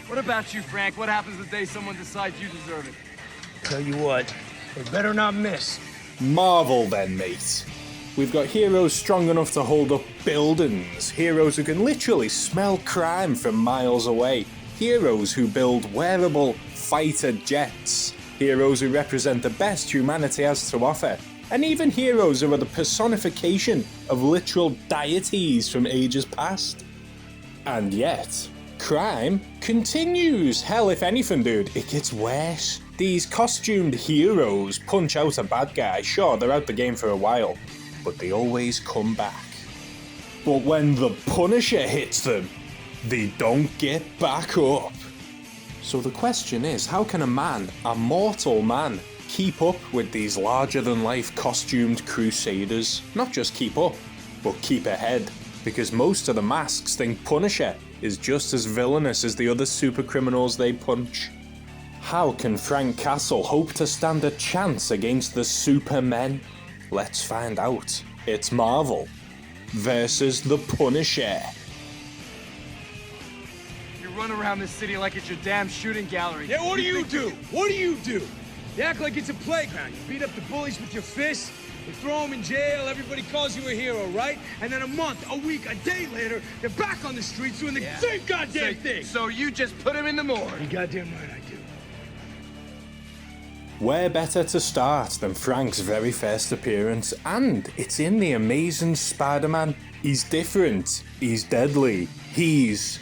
What about you, Frank? What happens the day someone decides you deserve it? Tell you what, they better not miss. Marvel then, mate. We've got heroes strong enough to hold up buildings, heroes who can literally smell crime from miles away, heroes who build wearable fighter jets, heroes who represent the best humanity has to offer, and even heroes who are the personification of literal deities from ages past. And yet, crime continues. Hell, if anything, dude, it gets worse. These costumed heroes punch out a bad guy. Sure, they're out the game for a while, but they always come back. But when the Punisher hits them, they don't get back up. So the question is, how can a mortal man, keep up with these larger-than-life costumed crusaders? Not just keep up, but keep ahead. Because most of the masks think Punisher is just as villainous as the other super criminals they punch. How can Frank Castle hope to stand a chance against the Supermen? Let's find out. It's Marvel versus the Punisher. You run around this city like it's your damn shooting gallery. Yeah, what do you do? What do you do? You act like it's a playground. You beat up the bullies with your fists, you throw them in jail, everybody calls you a hero, right? And then a month, a week, a day later, they're back on the streets doing the same goddamn thing. So you just put him in the morgue. You goddamn right I do. Where better to start than Frank's very first appearance, and it's in the Amazing Spider-Man. He's different, he's deadly, he's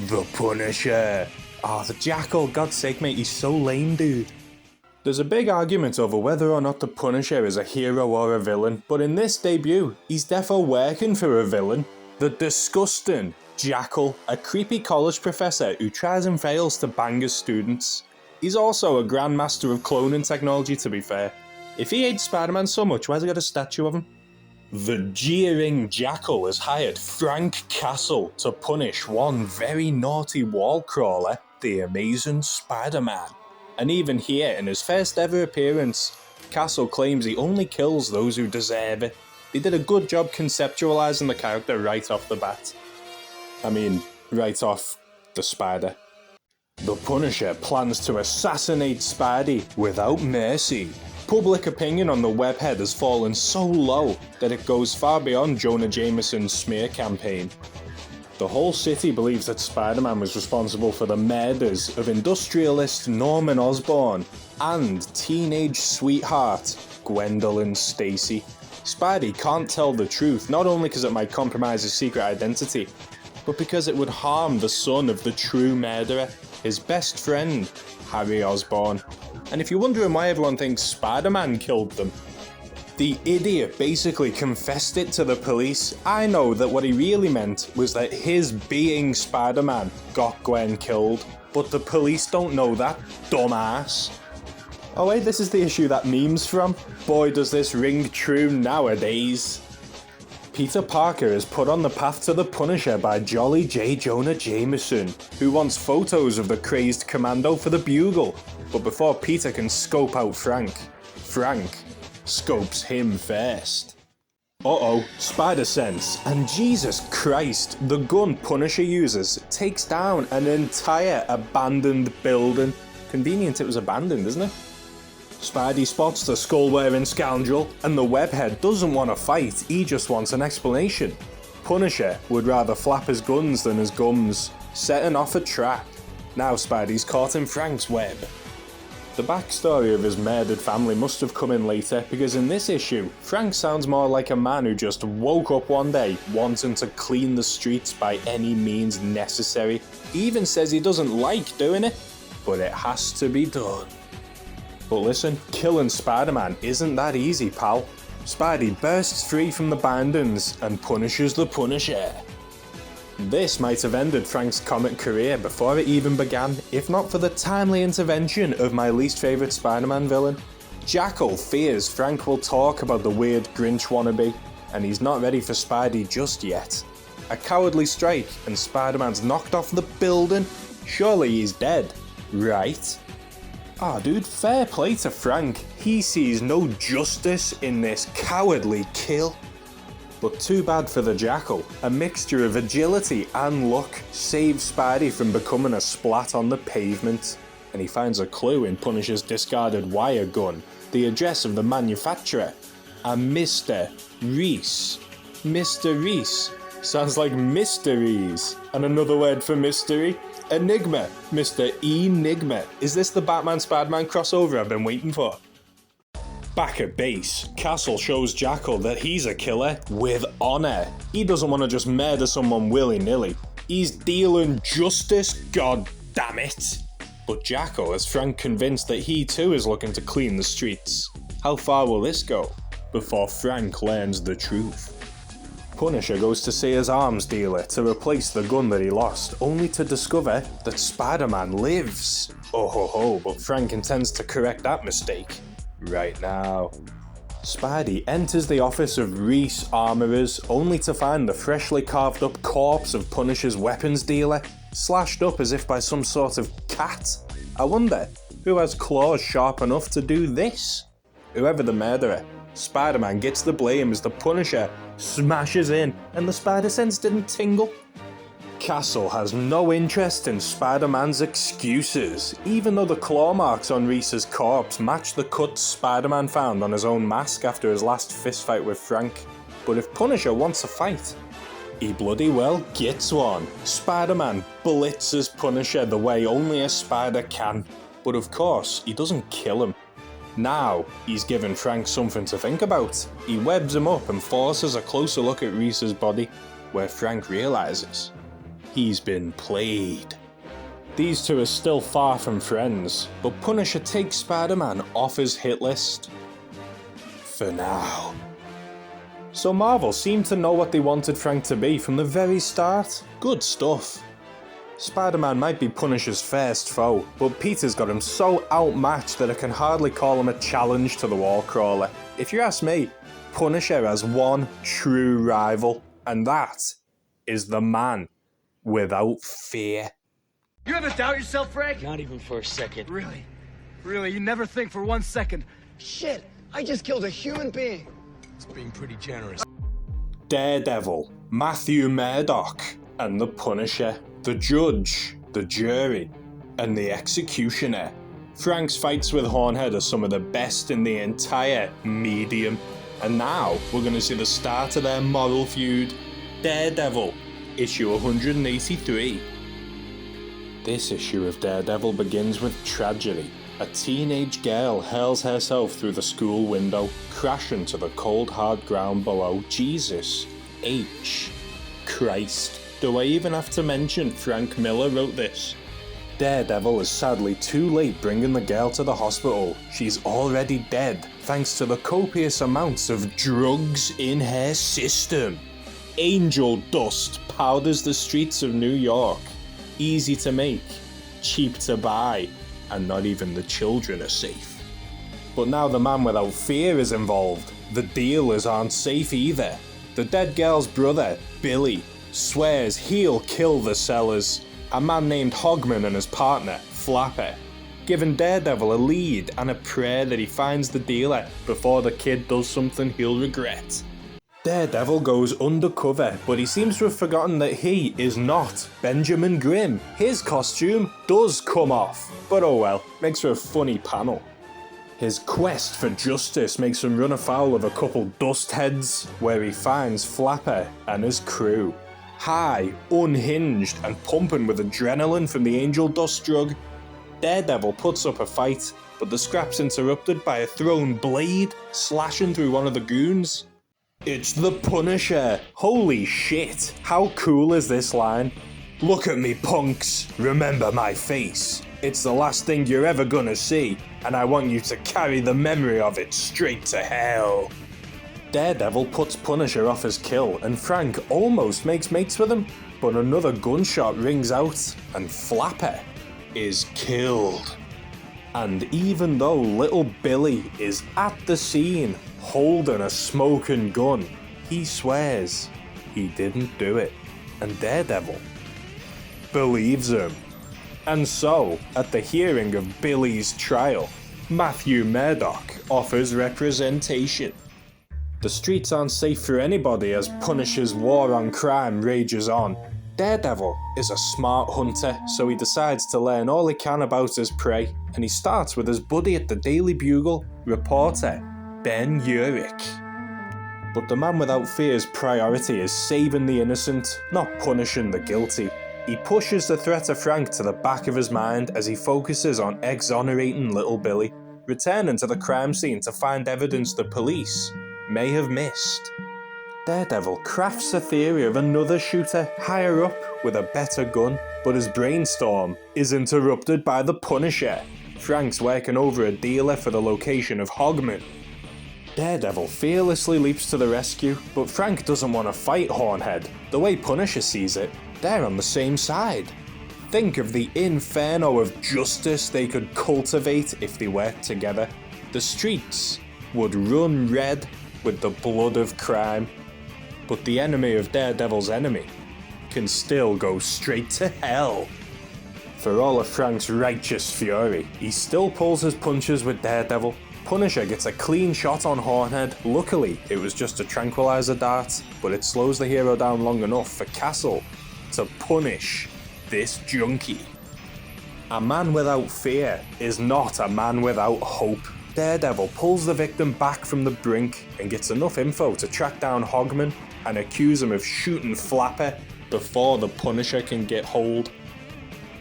the Punisher. Oh, the Jackal, God's sake mate, he's so lame, dude. There's a big argument over whether or not the Punisher is a hero or a villain, but in this debut, he's defo working for a villain. The disgusting Jackal, a creepy college professor who tries and fails to bang his students. He's also a grandmaster of cloning technology, to be fair. If he hates Spider-Man so much, why's he got a statue of him? The jeering Jackal has hired Frank Castle to punish one very naughty wall crawler, the Amazing Spider-Man. And even here, in his first ever appearance, Castle claims he only kills those who deserve it. They did a good job conceptualizing the character right off the bat. I mean, right off the spider. The Punisher plans to assassinate Spidey without mercy. Public opinion on the webhead has fallen so low that it goes far beyond Jonah Jameson's smear campaign. The whole city believes that Spider-Man was responsible for the murders of industrialist Norman Osborn and teenage sweetheart Gwen Stacey. Spidey can't tell the truth, not only because it might compromise his secret identity, but because it would harm the son of the true murderer, his best friend, Harry Osborn. And if you're wondering why everyone thinks Spider-Man killed them, the idiot basically confessed it to the police. I know that what he really meant was that his being Spider-Man got Gwen killed, but the police don't know that, dumbass. Oh wait, this is the issue that meme's from. Boy, does this ring true nowadays. Peter Parker is put on the path to the Punisher by Jolly J. Jonah Jameson, who wants photos of the crazed commando for the Bugle. But before Peter can scope out Frank scopes him first. Uh-oh, spider sense, and Jesus Christ, the gun Punisher uses takes down an entire abandoned building. Convenient it was abandoned, isn't it? Spidey spots the skull-wearing scoundrel, and the webhead doesn't want to fight, he just wants an explanation. Punisher would rather flap his guns than his gums, setting off a trap. Now Spidey's caught in Frank's web. The backstory of his murdered family must have come in later, because in this issue, Frank sounds more like a man who just woke up one day wanting to clean the streets by any means necessary. He even says he doesn't like doing it, but it has to be done. But listen, killing Spider-Man isn't that easy, pal. Spidey bursts free from the bindings and punishes the Punisher. This might have ended Frank's comic career before it even began, if not for the timely intervention of my least favourite Spider-Man villain. Jackal fears Frank will talk about the weird Grinch wannabe, and he's not ready for Spidey just yet. A cowardly strike and Spider-Man's knocked off the building? Surely he's dead, right? Ah, dude, fair play to Frank. He sees no justice in this cowardly kill. But too bad for the Jackal. A mixture of agility and luck saves Spidey from becoming a splat on the pavement. And he finds a clue in Punisher's discarded wire gun, the address of the manufacturer, and Mr. Reese. Mr. Reese. Sounds like mysteries. And another word for mystery? Enigma. Mr. Enigma. Is this the Batman Spider-Man crossover I've been waiting for? Back at base, Castle shows Jackal that he's a killer with honour. He doesn't want to just murder someone willy-nilly. He's dealing justice, god damn it. But Jackal has Frank convinced that he too is looking to clean the streets. How far will this go before Frank learns the truth? Punisher goes to see his arms dealer to replace the gun that he lost, only to discover that Spider-Man lives. Oh ho ho, but Frank intends to correct that mistake right now. Spidey enters the office of Reese Armourers only to find the freshly carved up corpse of Punisher's weapons dealer, slashed up as if by some sort of cat. I wonder, who has claws sharp enough to do this? Whoever the murderer, Spider-Man gets the blame as the Punisher smashes in and the spider sense didn't tingle. Castle has no interest in Spider-Man's excuses, even though the claw marks on Reese's corpse match the cuts Spider-Man found on his own mask after his last fistfight with Frank. But if Punisher wants a fight, he bloody well gets one. Spider-Man blitzes Punisher the way only a spider can, but of course he doesn't kill him. Now he's given Frank something to think about. He webs him up and forces a closer look at Reese's body, where Frank realises he's been played. These two are still far from friends, but Punisher takes Spider-Man off his hit list. For now. So Marvel seemed to know what they wanted Frank to be from the very start. Good stuff. Spider-Man might be Punisher's first foe, but Peter's got him so outmatched that I can hardly call him a challenge to the Wallcrawler. If you ask me, Punisher has one true rival, and that is the man without fear. You ever doubt yourself, Frank? Not even for a second. Really? Really? You never think for 1 second? Shit, I just killed a human being. It's being pretty generous. Daredevil, Matthew Murdock, and the Punisher, the judge, the jury, and the executioner. Frank's fights with Hornhead are some of the best in the entire medium, and now we're going to see the start of their moral feud. Daredevil, issue 183. This issue of Daredevil begins with tragedy. A teenage girl hurls herself through the school window, crashing to the cold hard ground below. Jesus H. Christ. Do I even have to mention Frank Miller wrote this? Daredevil is sadly too late bringing the girl to the hospital. She's already dead, thanks to the copious amounts of drugs in her system. Angel dust powders the streets of New York. Easy to make, cheap to buy, and not even the children are safe. But now the man without fear is involved. The dealers aren't safe either. The dead girl's brother, Billy, swears he'll kill the sellers. A man named Hogman and his partner, Flapper, giving Daredevil a lead and a prayer that he finds the dealer before the kid does something he'll regret. Daredevil goes undercover, but he seems to have forgotten that he is not Benjamin Grimm. His costume does come off, but oh well, makes for a funny panel. His quest for justice makes him run afoul of a couple dust heads, where he finds Flapper and his crew. High, unhinged, and pumping with adrenaline from the angel dust drug, Daredevil puts up a fight, but the scrap's interrupted by a thrown blade slashing through one of the goons. It's the Punisher! Holy shit! How cool is this line? Look at me, punks! Remember my face! It's the last thing you're ever gonna see, and I want you to carry the memory of it straight to hell. Daredevil puts Punisher off his kill, and Frank almost makes mates with him, but another gunshot rings out, and Flapper is killed. And even though little Billy is at the scene, holding a smoking gun, he swears he didn't do it, and Daredevil believes him. And so, at the hearing of Billy's trial, Matthew Murdock offers representation. The streets aren't safe for anybody as Punisher's war on crime rages on. Daredevil is a smart hunter, so he decides to learn all he can about his prey, and he starts with his buddy at the Daily Bugle, reporter Ben Urich. But the man without fear's priority is saving the innocent, not punishing the guilty. He pushes the threat of Frank to the back of his mind as he focuses on exonerating little Billy, returning to the crime scene to find evidence the police may have missed. Daredevil crafts a theory of another shooter higher up with a better gun, but his brainstorm is interrupted by the Punisher. Frank's working over a dealer for the location of Hogman. Daredevil fearlessly leaps to the rescue, but Frank doesn't want to fight Hornhead. The way Punisher sees it, they're on the same side. Think of the inferno of justice they could cultivate if they worked together. The streets would run red with the blood of crime. But the enemy of Daredevil's enemy can still go straight to hell. For all of Frank's righteous fury, he still pulls his punches with Daredevil. Punisher gets a clean shot on Hornhead. Luckily, it was just a tranquilizer dart, but it slows the hero down long enough for Castle to punish this junkie. A man without fear is not a man without hope. Daredevil pulls the victim back from the brink and gets enough info to track down Hogman and accuse him of shooting Flapper before the Punisher can get hold.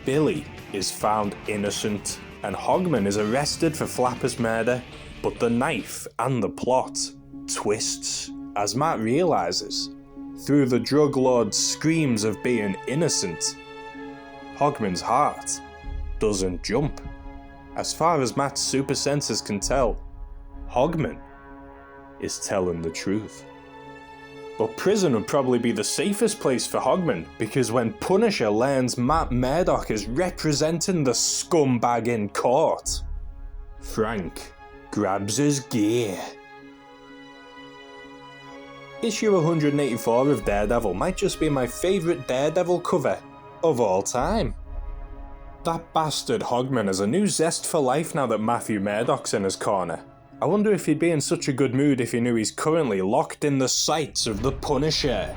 Billy is found innocent and Hogman is arrested for Flapper's murder, but the knife and the plot twists as Matt realizes, through the drug lord's screams of being innocent, Hogman's heart doesn't jump. As far as Matt's super senses can tell, Hogman is telling the truth. But prison would probably be the safest place for Hogman, because when Punisher learns Matt Murdock is representing the scumbag in court, Frank grabs his gear. Issue 184 of Daredevil might just be my favourite Daredevil cover of all time. That bastard Hogman has a new zest for life now that Matthew Murdock's in his corner. I wonder if he'd be in such a good mood if he knew he's currently locked in the sights of the Punisher.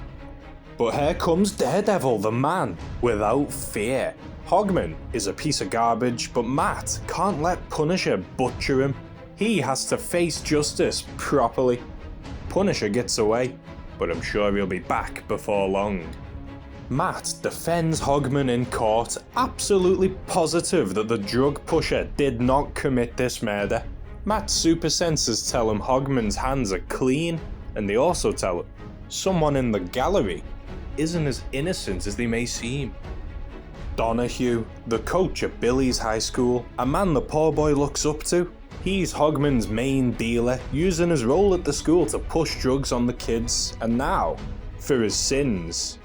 But here comes Daredevil, the man without fear. Hogman is a piece of garbage, but Matt can't let Punisher butcher him. He has to face justice properly. Punisher gets away, but I'm sure he'll be back before long. Matt defends Hogman in court, absolutely positive that the drug pusher did not commit this murder. Matt's super senses tell him Hogman's hands are clean, and they also tell him someone in the gallery isn't as innocent as they may seem. Donahue, the coach at Billy's high school, a man the poor boy looks up to, he's Hogman's main dealer, using his role at the school to push drugs on the kids, and now, for his sins,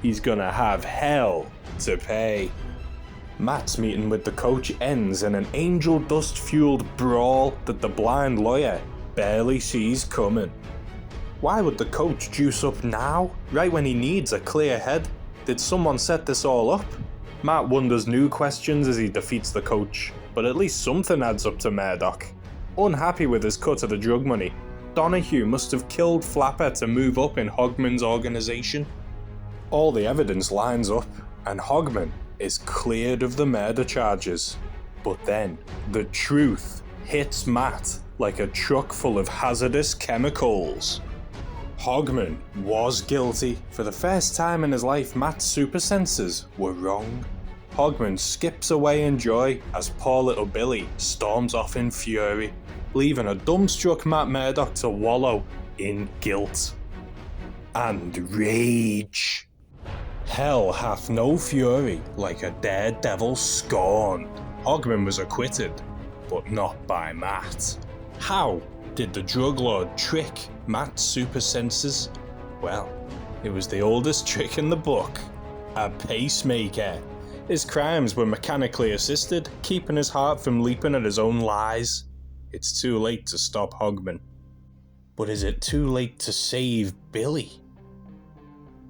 he's gonna have hell to pay. Matt's meeting with the coach ends in an angel dust-fueled brawl that the blind lawyer barely sees coming. Why would the coach juice up now, right when he needs a clear head? Did someone set this all up? Matt wonders new questions as he defeats the coach, but at least something adds up to Murdock. Unhappy with his cut of the drug money, Donahue must have killed Flapper to move up in Hogman's organization. All the evidence lines up, and Hogman is cleared of the murder charges. But then, the truth hits Matt like a truck full of hazardous chemicals. Hogman was guilty. For the first time in his life, Matt's super senses were wrong. Hogman skips away in joy as poor little Billy storms off in fury, leaving a dumbstruck Matt Murdock to wallow in guilt and rage. Hell hath no fury like a daredevil scorn. Hogman was acquitted, but not by Matt. How did the drug lord trick Matt's super senses? Well, it was the oldest trick in the book. A pacemaker. His crimes were mechanically assisted, keeping his heart from leaping at his own lies. It's too late to stop Hogman. But is it too late to save Billy?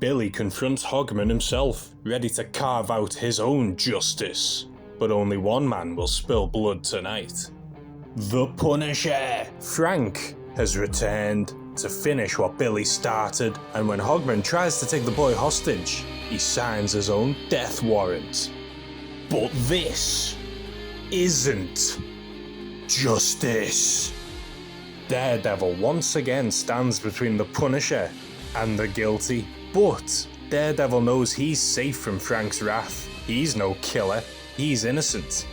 Billy confronts Hogman himself, ready to carve out his own justice. But only one man will spill blood tonight. The Punisher! Frank has returned. to finish what Billy started, and when Hogman tries to take the boy hostage, he signs his own death warrant. But this isn't justice. Daredevil once again stands between the Punisher and the guilty, but Daredevil knows he's safe from Frank's wrath. He's no killer, he's innocent.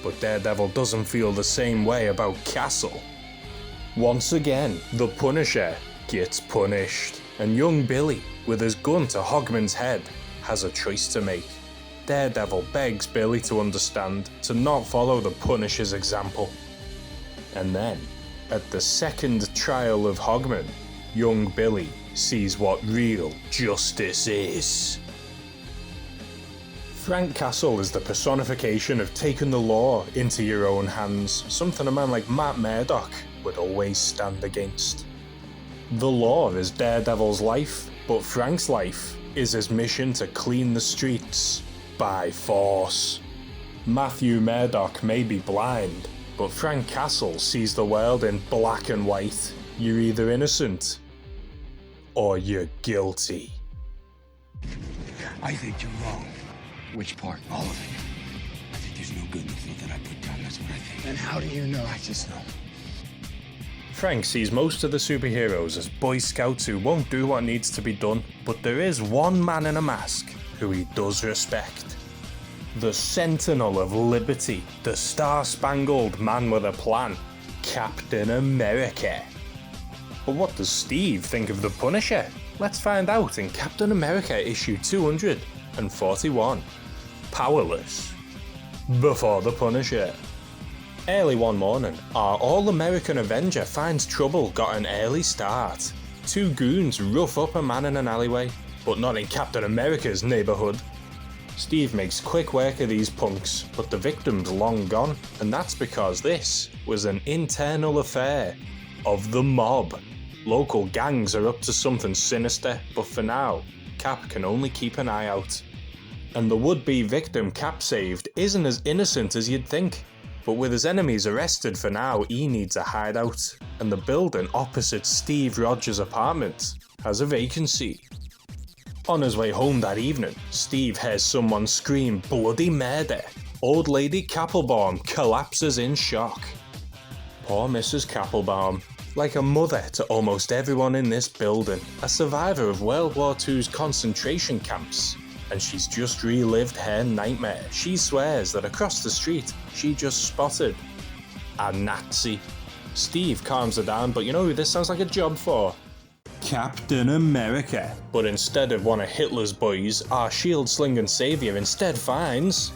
But Daredevil doesn't feel the same way about Castle. Once again, the Punisher gets punished, and young Billy, with his gun to Hogman's head, has a choice to make. Daredevil begs Billy to understand, to not follow the Punisher's example. And then, at the second trial of Hogman, young Billy sees what real justice is. Frank Castle is the personification of taking the law into your own hands, something a man like Matt Murdock would always stand against. The law is Daredevil's life, but Frank's life is his mission to clean the streets by force. Matthew Murdock may be blind, but Frank Castle sees the world in black and white. You're either innocent or you're guilty. I think you're wrong. Which part? All of it. I think there's no good in the foot that I put down, that's what I think. And how do you know? I just know. Frank sees most of the superheroes as Boy Scouts who won't do what needs to be done, but there is one man in a mask who he does respect. The Sentinel of Liberty, the Star Spangled Man with a Plan, Captain America. But what does Steve think of the Punisher? Let's find out in Captain America issue 241. Powerless. Before the Punisher. Early one morning, our all-American Avenger finds trouble got an early start. Two goons rough up a man in an alleyway, but not in Captain America's neighborhood. Steve makes quick work of these punks, but the victim's long gone, and that's because this was an internal affair of the mob. Local gangs are up to something sinister, but for now, Cap can only keep an eye out. And the would-be victim Cap saved isn't as innocent as you'd think. But with his enemies arrested for now, he needs a hideout, and the building opposite Steve Rogers' apartment has a vacancy. On his way home that evening, Steve hears someone scream bloody murder. Old Lady Kappelbaum collapses in shock. Poor Mrs. Kappelbaum, like a mother to almost everyone in this building, a survivor of World War II's concentration camps. And she's just relived her nightmare. She swears that across the street, she just spotted a Nazi. Steve calms her down, but you know who this sounds like a job for? Captain America. But instead of one of Hitler's boys, our shield-slinging savior instead finds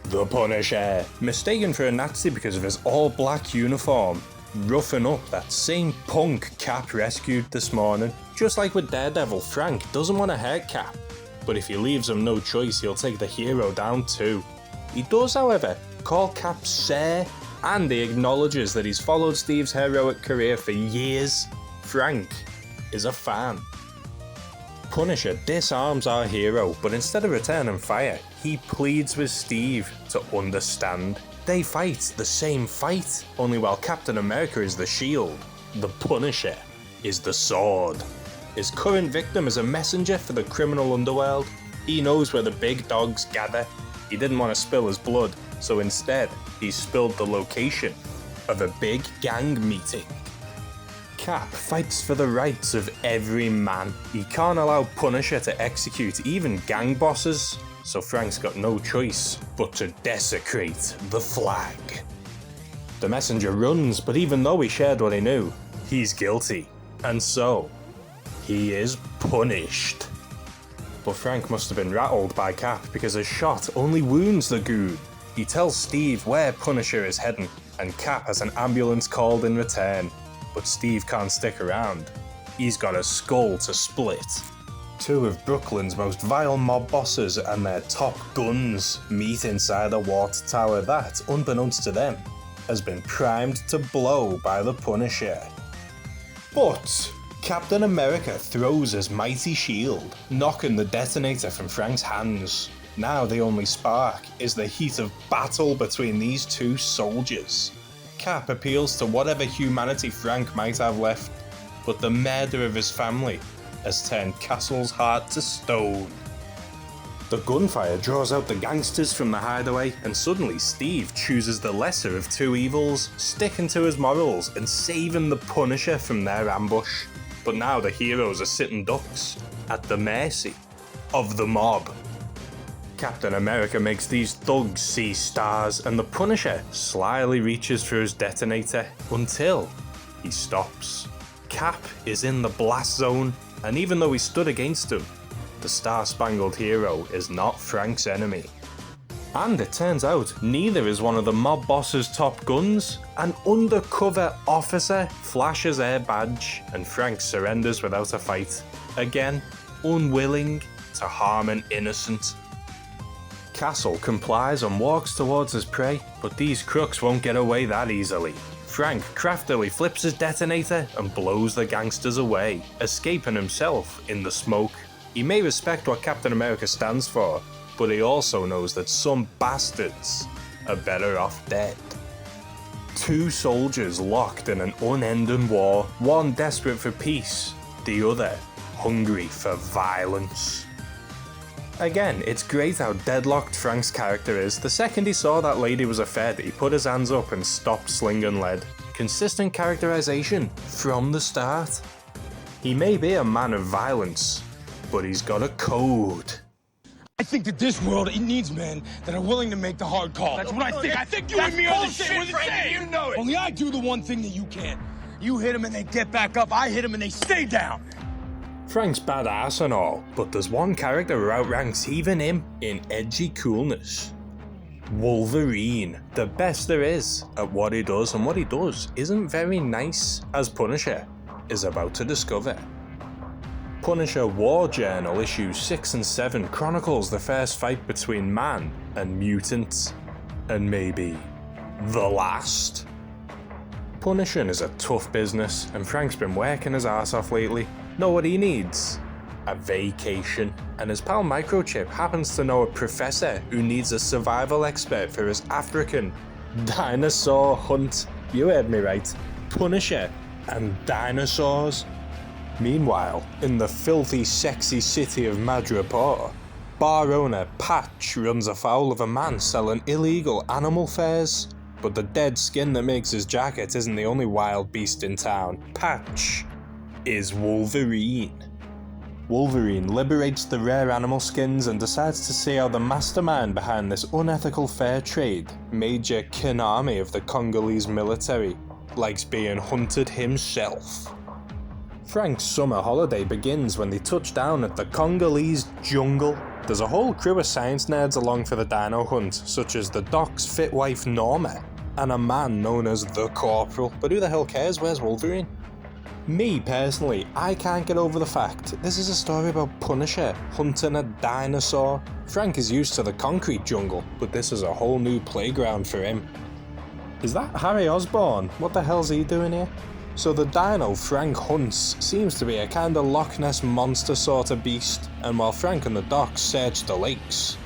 the Punisher, mistaken for a Nazi because of his all-black uniform, roughing up that same punk Cap rescued this morning. Just like with Daredevil, Frank doesn't want to hurt Cap. But if he leaves him no choice, he'll take the hero down too. He does, however, call Cap Sir, and he acknowledges that he's followed Steve's heroic career for years. Frank is a fan. Punisher disarms our hero, but instead of returning fire, he pleads with Steve to understand. They fight the same fight, only while Captain America is the shield, the Punisher is the sword. His current victim is a messenger for the criminal underworld. He knows where the big dogs gather. He didn't want to spill his blood, so instead, he spilled the location of a big gang meeting. Cap fights for the rights of every man. He can't allow Punisher to execute even gang bosses, so Frank's got no choice but to desecrate the flag. The messenger runs, but even though he shared what he knew, he's guilty, and so he is punished. But Frank must have been rattled by Cap because his shot only wounds the goon. He tells Steve where Punisher is heading, and Cap has an ambulance called in return. But Steve can't stick around. He's got a skull to split. Two of Brooklyn's most vile mob bosses and their top guns meet inside a water tower that, unbeknownst to them, has been primed to blow by the Punisher. But Captain America throws his mighty shield, knocking the detonator from Frank's hands. Now the only spark is the heat of battle between these two soldiers. Cap appeals to whatever humanity Frank might have left, but the murder of his family has turned Castle's heart to stone. The gunfire draws out the gangsters from the hideaway, and suddenly Steve chooses the lesser of two evils, sticking to his morals and saving the Punisher from their ambush. But now the heroes are sitting ducks, at the mercy of the mob. Captain America makes these thugs see stars, and the Punisher slyly reaches for his detonator until he stops. Cap is in the blast zone, and even though he stood against him, the Star Spangled Hero is not Frank's enemy. And it turns out neither is one of the mob boss's top guns. An undercover officer flashes their badge, and Frank surrenders without a fight, again unwilling to harm an innocent. Castle complies and walks towards his prey, but these crooks won't get away that easily. Frank craftily flips his detonator and blows the gangsters away, escaping himself in the smoke. He may respect what Captain America stands for, but he also knows that some bastards are better off dead. Two soldiers locked in an unending war, one desperate for peace, the other hungry for violence. Again, it's great how deadlocked Frank's character is. The second he saw that lady was a Fed, he put his hands up and stopped slinging lead. Consistent characterization from the start. He may be a man of violence, but he's got a code. I think that this world, it needs men that are willing to make the hard call. That's what I think. I think you and me are the same. We're the same. You know it. Only I do the one thing that you can't. You hit them and they get back up. I hit them and they stay down. Frank's badass and all, but there's one character who outranks even him in edgy coolness. Wolverine, the best there is at what he does, and what he does isn't very nice, as Punisher is about to discover. Punisher War Journal issues 6 and 7 chronicles the first fight between man and mutant, and maybe the last. Punishing is a tough business, and Frank's been working his ass off lately. Know what he needs? A vacation. And his pal Microchip happens to know a professor who needs a survival expert for his African dinosaur hunt. You heard me right. Punisher and dinosaurs. Meanwhile, in the filthy, sexy city of Madripoor, bar owner Patch runs afoul of a man selling illegal animal furs. But the dead skin that makes his jacket isn't the only wild beast in town. Patch is Wolverine. Wolverine liberates the rare animal skins and decides to see how the mastermind behind this unethical fur trade, Major Kinami of the Congolese military, likes being hunted himself. Frank's summer holiday begins when they touch down at the Congolese jungle. There's a whole crew of science nerds along for the dino hunt, such as the Doc's fit wife Norma, and a man known as the Corporal. But who the hell cares? Where's Wolverine? Me, personally, I can't get over the fact this is a story about Punisher hunting a dinosaur. Frank is used to the concrete jungle, but this is a whole new playground for him. Is that Harry Osborn? What the hell's he doing here? So the dino Frank hunts seems to be a kinda Loch Ness monster sort of beast, and while Frank and the Doc search the lakes,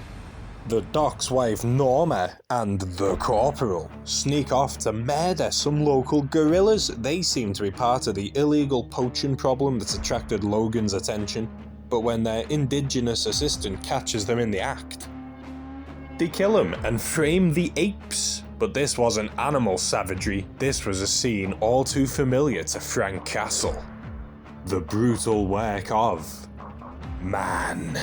the Doc's wife Norma and the Corporal sneak off to murder some local gorillas. They seem to be part of the illegal poaching problem that's attracted Logan's attention, but when their indigenous assistant catches them in the act, they kill him and frame the apes. But this wasn't animal savagery, this was a scene all too familiar to Frank Castle. The brutal work of man.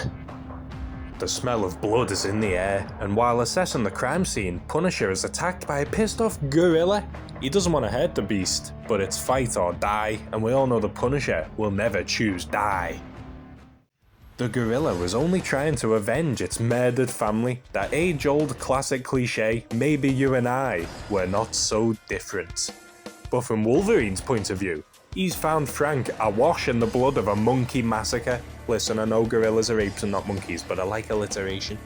The smell of blood is in the air, and while assessing the crime scene, Punisher is attacked by a pissed off gorilla. He doesn't want to hurt the beast, but it's fight or die, and we all know the Punisher will never choose die. The gorilla was only trying to avenge its murdered family. That age-old classic cliche, maybe you and I were not so different. But from Wolverine's point of view, he's found Frank awash in the blood of a monkey massacre. Listen, I know gorillas are apes and not monkeys, but I like alliteration.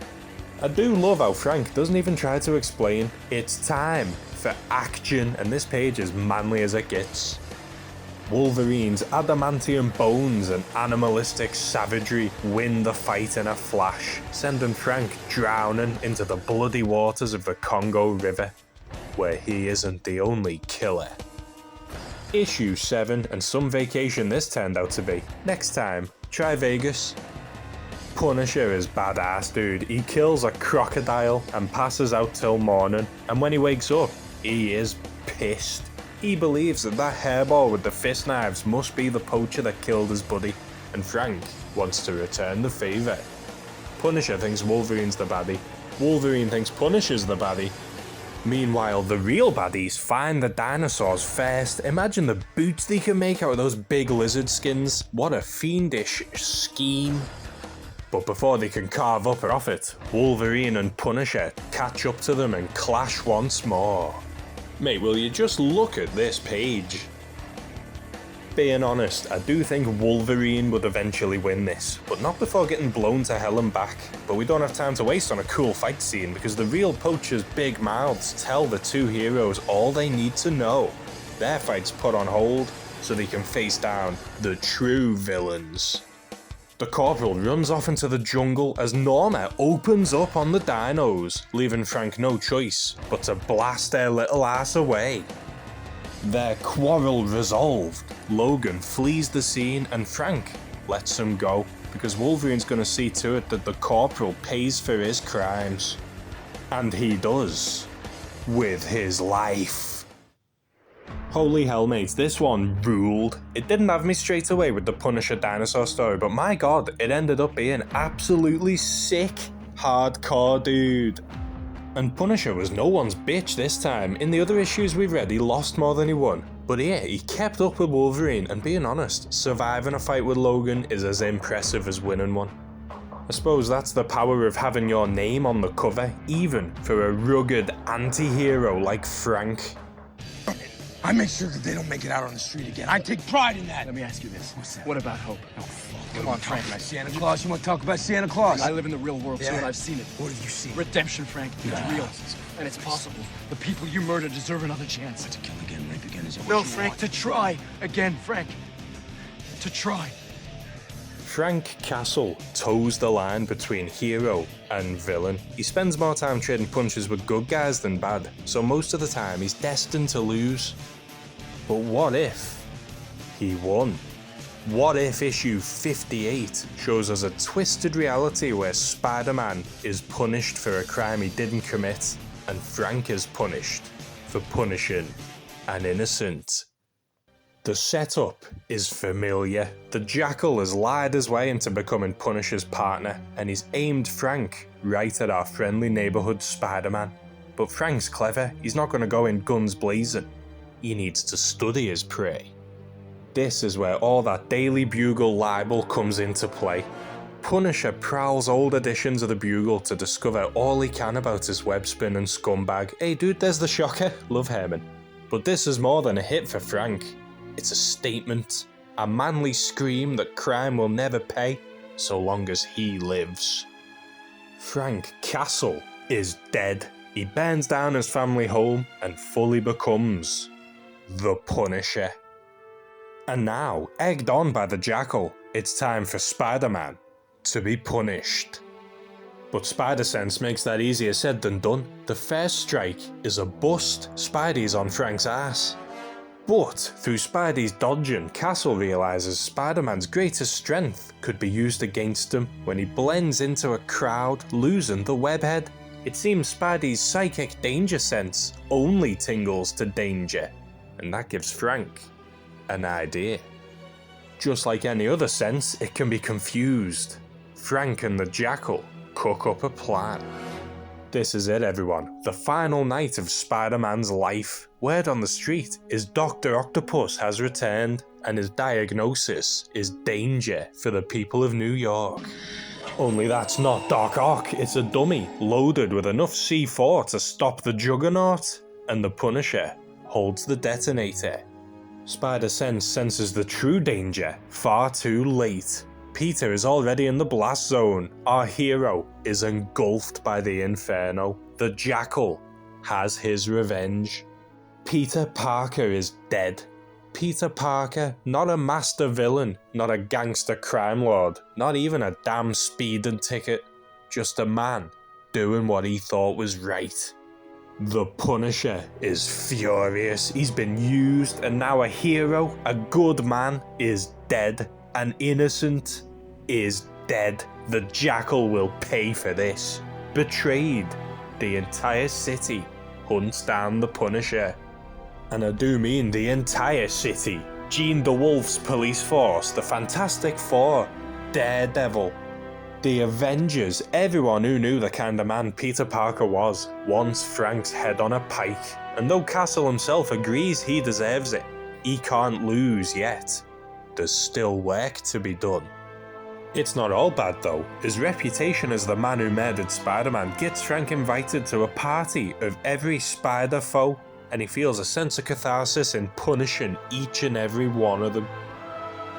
I do love how Frank doesn't even try to explain. It's time for action, and this page is manly as it gets. Wolverine's adamantium bones and animalistic savagery win the fight in a flash, sending Frank drowning into the bloody waters of the Congo River, where he isn't the only killer. Issue 7, and some vacation this turned out to be. Next time, try Vegas. Punisher is badass, dude. He kills a crocodile and passes out till morning, and when he wakes up, he is pissed. He believes that hairball with the fist knives must be the poacher that killed his buddy, and Frank wants to return the favour. Punisher thinks Wolverine's the baddie. Wolverine thinks Punisher's the baddie. Meanwhile, the real baddies find the dinosaurs first. Imagine the boots they can make out of those big lizard skins. What a fiendish scheme. But before they can carve up or off it, Wolverine and Punisher catch up to them and clash once more. Mate, will you just look at this page? Being honest, I do think Wolverine would eventually win this, but not before getting blown to hell and back. But we don't have time to waste on a cool fight scene because the real poacher's big mouths tell the two heroes all they need to know. Their fight's put on hold so they can face down the true villains. The corporal runs off into the jungle as Norma opens up on the dinos, leaving Frank no choice but to blast their little ass away. Their quarrel resolved, Logan flees the scene and Frank lets him go because Wolverine's gonna see to it that the corporal pays for his crimes. And he does. With his life. Holy hell, mates, this one ruled. It didn't have me straight away with the Punisher dinosaur story, but my god, it ended up being absolutely sick. Hardcore, dude. And Punisher was no one's bitch this time. In the other issues we've read, he lost more than he won. But here, he kept up with Wolverine, and being honest, surviving a fight with Logan is as impressive as winning one. I suppose that's the power of having your name on the cover, even for a rugged anti-hero like Frank. I make sure that they don't make it out on the street again. I take pride in that. Let me ask you this. What's that? What about hope? Oh, fuck. Come on, Frank. About Santa Claus? You want to talk about Santa Claus? I live in the real world, Yeah. so I've seen it. What have you seen? Redemption, Frank. It's Yeah. real. And it's possible. The people you murdered deserve another chance. To kill again, rape again, is it No, what you Frank, want? to try again, Frank. To try. Frank Castle toes the line between hero and villain. He spends more time trading punches with good guys than bad, so most of the time he's destined to lose. But what if he won? What if issue 58 shows us a twisted reality where Spider-Man is punished for a crime he didn't commit, and Frank is punished for punishing an innocent? The setup is familiar. The Jackal has lied his way into becoming Punisher's partner, and he's aimed Frank right at our friendly neighborhood Spider-Man. But Frank's clever, he's not going to go in guns blazing. He needs to study his prey. This is where all that Daily Bugle libel comes into play. Punisher prowls old editions of the Bugle to discover all he can about his webspin and scumbag. Hey dude, there's the shocker. Love Herman. But this is more than a hit for Frank. It's a statement. A manly scream that crime will never pay so long as he lives. Frank Castle is dead. He burns down his family home and fully becomes the Punisher. And now, egged on by the Jackal, it's time for Spider-Man to be punished. But Spider-Sense makes that easier said than done. The first strike is a bust. Spidey's on Frank's ass. But through Spidey's dodging, Castle realises Spider-Man's greatest strength could be used against him when he blends into a crowd, losing the webhead. It seems Spidey's psychic danger sense only tingles to danger, and that gives Frank an idea. Just like any other sense, it can be confused. Frank and the Jackal cook up a plan. This is it, everyone. The final night of Spider-Man's life. Word on the street is Dr. Octopus has returned, and his diagnosis is danger for the people of New York. Only that's not Doc Ock, it's a dummy loaded with enough C4 to stop the Juggernaut, and the Punisher holds the detonator. Spider-Sense senses the true danger far too late. Peter is already in the blast zone. Our hero is engulfed by the inferno. The Jackal has his revenge. Peter Parker is dead. Peter Parker, not a master villain, not a gangster crime lord, not even a damn speeding ticket, just a man doing what he thought was right. The Punisher is furious. He's been used, and now a hero, a good man, is dead. An innocent is dead. The Jackal will pay for this. Betrayed. The entire city hunts down the Punisher. And I do mean the entire city. Jean the Wolf's police force, the Fantastic Four, Daredevil, the Avengers, everyone who knew the kind of man Peter Parker was, wants Frank's head on a pike. And though Castle himself agrees he deserves it, he can't lose yet. There's still work to be done. It's not all bad though. His reputation as the man who murdered Spider-Man gets Frank invited to a party of every spider foe, and he feels a sense of catharsis in punishing each and every one of them.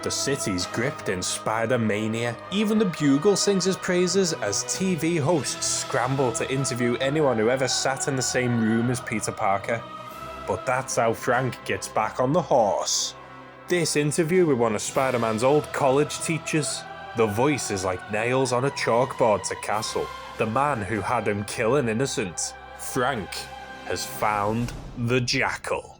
The city's gripped in Spider-Mania. Even the Bugle sings his praises as TV hosts scramble to interview anyone who ever sat in the same room as Peter Parker. But that's how Frank gets back on the horse. This interview with one of Spider-Man's old college teachers. The voice is like nails on a chalkboard to Castle, the man who had him kill an innocent. Frank has found the Jackal.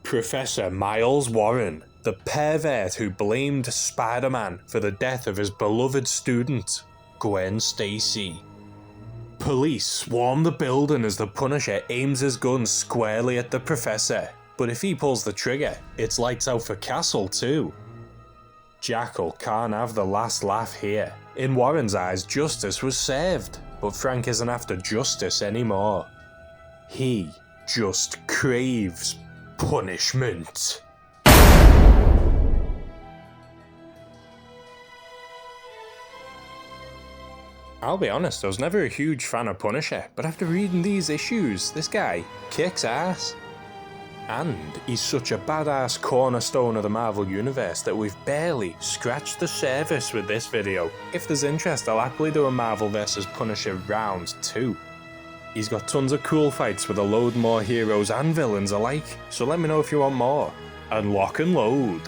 Professor Miles Warren, the pervert who blamed Spider-Man for the death of his beloved student, Gwen Stacey. Police swarm the building as the Punisher aims his gun squarely at the Professor, but if he pulls the trigger, it's lights out for Castle too. Jackal can't have the last laugh here. In Warren's eyes, justice was served, but Frank isn't after justice anymore. He just craves punishment. I'll be honest, I was never a huge fan of Punisher, but after reading these issues, this guy kicks ass. And he's such a badass cornerstone of the Marvel Universe that we've barely scratched the surface with this video. If there's interest, I'll happily do a Marvel vs Punisher round 2. He's got tons of cool fights with a load more heroes and villains alike, so let me know if you want more. And lock and load.